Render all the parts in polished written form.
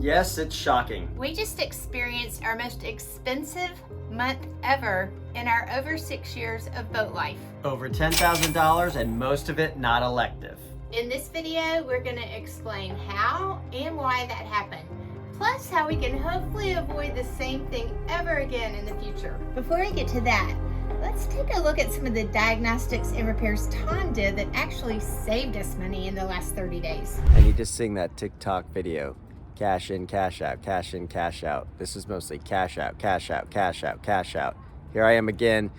Yes, it's shocking. We just experienced our most expensive month ever in our over 6 years of boat life. Over $10,000 and most of it not elective. In this video, we're going to explain how and why that happened, plus how we can hopefully avoid the same thing ever again in the future. Before we get to that, let's take a look at some of the diagnostics and repairs Tom did that actually saved us money in the last 30 days. I need to sing that TikTok video. Cash in, cash out, cash in, cash out. This is mostly cash out, cash out, cash out, cash out. Here I am again,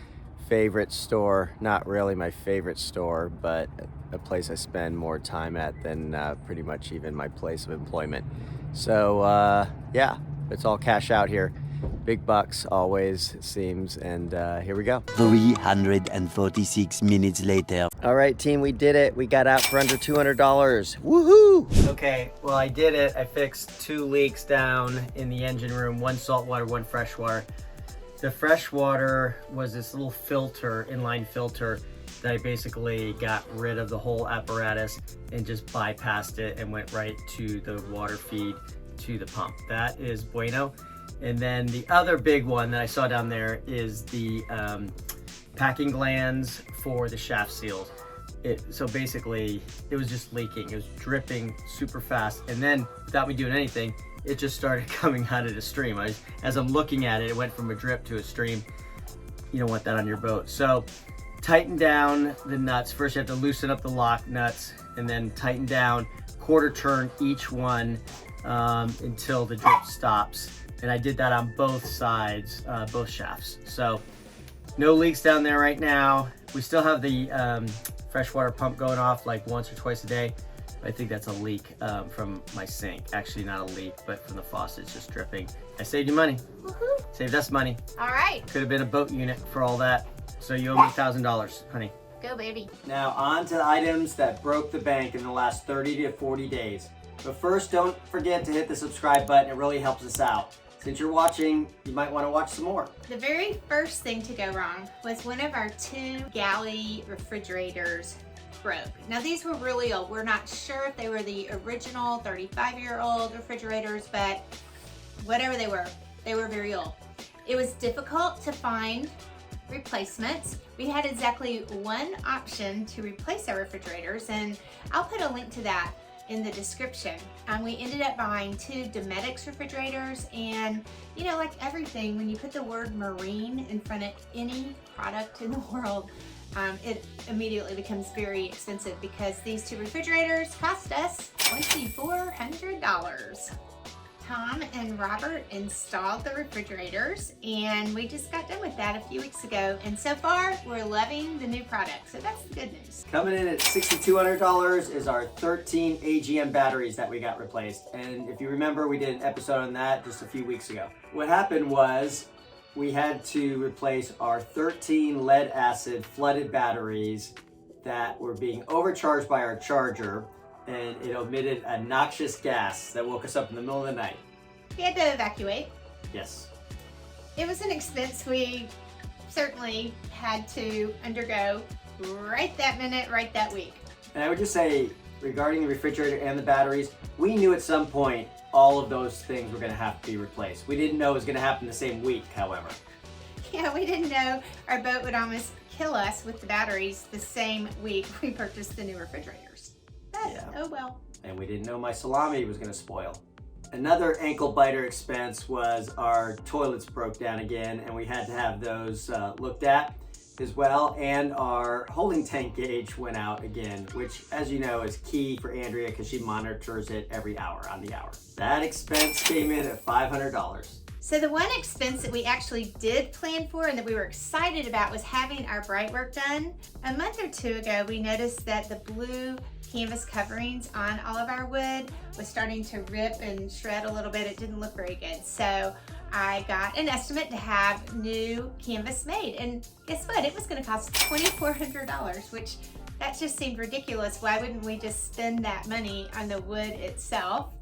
favorite store. Not really my favorite store, but a place I spend more time at than pretty much even my place of employment. So yeah, it's all cash out here. Big bucks always, it seems, and here we go. 346 minutes later. All right, team, we did it. We got out for under $200. Woohoo! Okay, well, I did it. I fixed 2 leaks down in the engine room, 1 saltwater, 1 freshwater. The freshwater was this little filter, inline filter, that I basically got rid of the whole apparatus and just bypassed it and went right to the water feed to the pump. That is bueno. And then the other big one that I saw down there is the packing glands for the shaft seals. So basically, it was just leaking. It was dripping super fast. And then, without me doing anything, it just started coming out of the stream. As I'm looking at it, it went from a drip to a stream. You don't want that on your boat. So, tighten down the nuts. First, you have to loosen up the lock nuts, and then tighten down, quarter turn each one until the drip stops. And I did that on both sides, both shafts. So no leaks down there right now. We still have the freshwater pump going off like once or twice a day. I think that's a leak from my sink. Actually not a leak, but from the faucet, it's just dripping. I saved you money. Woohoo! Saved us money. All right, Could have been a boat unit for all that. So you owe me $1,000, honey. go baby. Now on to the items that broke the bank in the last 30 to 40 days. But first, don't forget to hit the subscribe button. It really helps us out. Since you're watching, you might want to watch some more. The very first thing to go wrong was one of our 2 galley refrigerators broke. Now these were really old. We're not sure if they were the original 35-year-old refrigerators, but whatever they were very old. It was difficult to find replacements. We had exactly 1 option to replace our refrigerators, and I'll put a link to that in the description. We ended up buying 2 Dometics refrigerators, and you know, like everything, when you put the word marine in front of any product in the world, it immediately becomes very expensive because these 2 refrigerators cost us $2,400. Tom and Robert installed the refrigerators, and we just got done with that a few weeks ago, and so far we're loving the new product, so that's the good news. Coming in at $6,200 is our 13 AGM batteries that we got replaced. And if you remember, we did an episode on that just a few weeks ago. What happened was we had to replace our 13 lead acid flooded batteries that were being overcharged by our charger, and it emitted a noxious gas that woke us up in the middle of the night. We had to evacuate. Yes. It was an expense we certainly had to undergo right that minute, right that week. And I would just say, regarding the refrigerator and the batteries, we knew at some point all of those things were going to have to be replaced. We didn't know it was going to happen the same week, however. Yeah, we didn't know our boat would almost kill us with the batteries the same week we purchased the new refrigerators. But, Yeah. Oh well. And we didn't know my salami was going to spoil. Another ankle biter expense was our toilets broke down again, and we had to have those looked at as well. And our holding tank gauge went out again, which, as you know, is key for Andrea because she monitors it every hour on the hour. That expense came in at $500. So the one expense that we actually did plan for and that we were excited about was having our bright work done. A month or 2 ago, we noticed that the blue canvas coverings on all of our wood was starting to rip and shred a little bit. It didn't look very good. So I got an estimate to have new canvas made. And guess what? It was going to cost $2,400, which that just seemed ridiculous. Why wouldn't we just spend that money on the wood itself?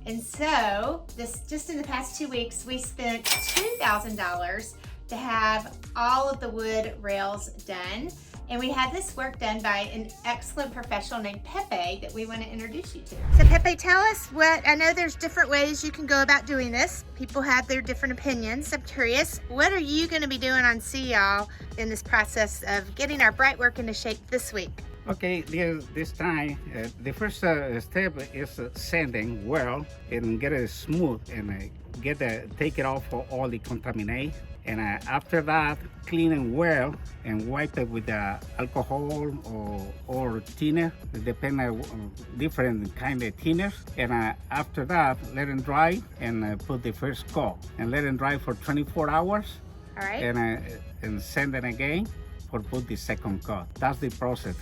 And so just in the past 2 weeks, we spent $2,000 to have all of the wood rails done. And we had this work done by an excellent professional named Pepe that we want to introduce you to. So Pepe, tell us what, I know there's different ways you can go about doing this. People have their different opinions. I'm curious, what are you going to be doing on Sea Y'all in this process of getting our bright work into shape this week? Okay, this time, the first step is sanding well and get it smooth and take it off for all the contaminate. And after that, clean it well and wipe it with alcohol or thinner, depending on different kind of thinners. And after that, let it dry and put the first coat and let it dry for 24 hours. All right. And sand it again for put the second coat. That's the process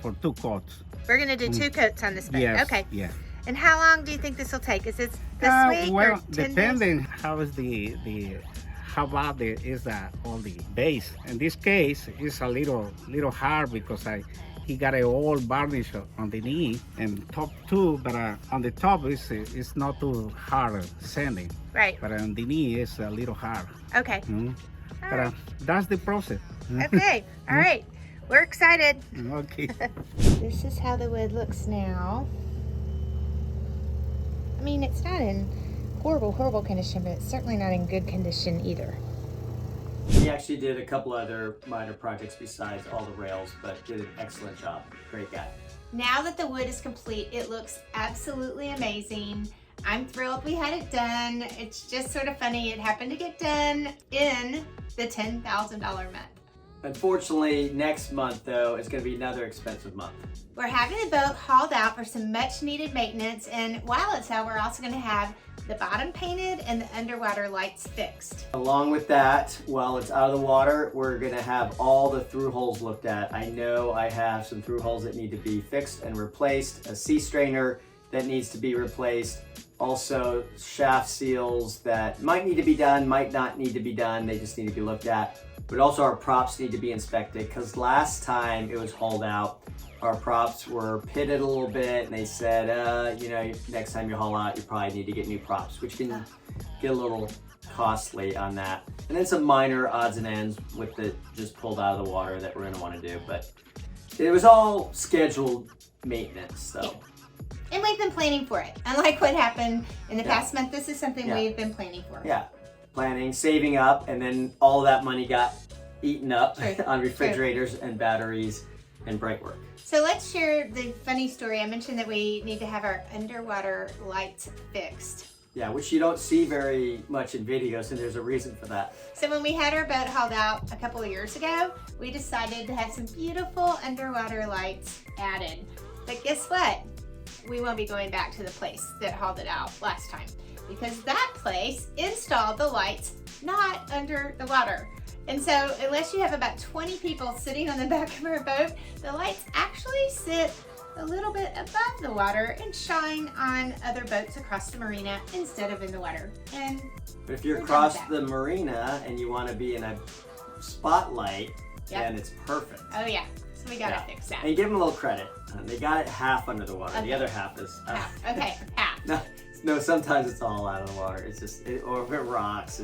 for 2 coats. We're gonna do 2 coats on this boat. Yes, okay. Yeah. And how long do you think this will take? Is it this week well, or 10 depending days? how is how bad is all the base. In this case, it's a little hard because he got a all varnish on the knee and top too, but on the top it's not too hard sanding. Right. But on the knee it's a little hard. Okay. But that's the process. Okay. All right. We're excited. Okay. This is how the wood looks now. I mean, it's not in horrible condition, but it's certainly not in good condition either. He actually did a couple other minor projects besides all the rails, but did an excellent job. Great guy. Now that the wood is complete, it looks absolutely amazing. I'm thrilled we had it done. It's just sort of funny. It happened to get done in the $10,000 month. Unfortunately, next month though, is going to be another expensive month. We're having the boat hauled out for some much needed maintenance, and while it's out, we're also going to have the bottom painted and the underwater lights fixed. Along with that, while it's out of the water, we're going to have all the through holes looked at. I know I have some through holes that need to be fixed and replaced, a sea strainer that needs to be replaced, also shaft seals that might need to be done, might not need to be done, they just need to be looked at. But also our props need to be inspected because last time it was hauled out, our props were pitted a little bit and they said, you know, next time you haul out, you probably need to get new props, which can get a little costly on that. And then some minor odds and ends with the just pulled out of the water that we're gonna wanna do. But it was all scheduled maintenance, so. And we've been planning for it. Unlike what happened in the past month, this is something we've been planning for. Yeah, planning, saving up, and then all of that money got eaten up on refrigerators and batteries and bright work. So let's share the funny story. I mentioned that we need to have our underwater lights fixed. Yeah, which you don't see very much in videos, and there's a reason for that. So when we had our boat hauled out a couple of years ago, we decided to have some beautiful underwater lights added. But guess what? We won't be going back to the place that hauled it out last time because that place installed the lights not under the water. And so unless you have about 20 people sitting on the back of our boat, the lights actually sit a little bit above the water and shine on other boats across the marina instead of in the water. And but if you're across the marina and you want to be in a spotlight, then it's perfect. Oh yeah, so we gotta fix that. And give them a little credit. They got it half under the water. The other half is half. Okay, half. No, sometimes it's all out of the water. It's just, or if it rocks,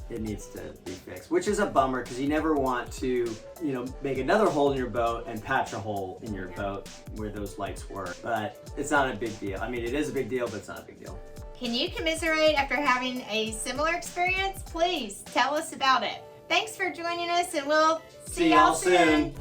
it needs to be fixed, which is a bummer because you never want to, you know, make another hole in your boat and patch a hole in your boat where those lights were. But it's not a big deal. I mean, it is a big deal, but it's not a big deal. Can you commiserate after having a similar experience? Please tell us about it. Thanks for joining us, and we'll see y'all soon.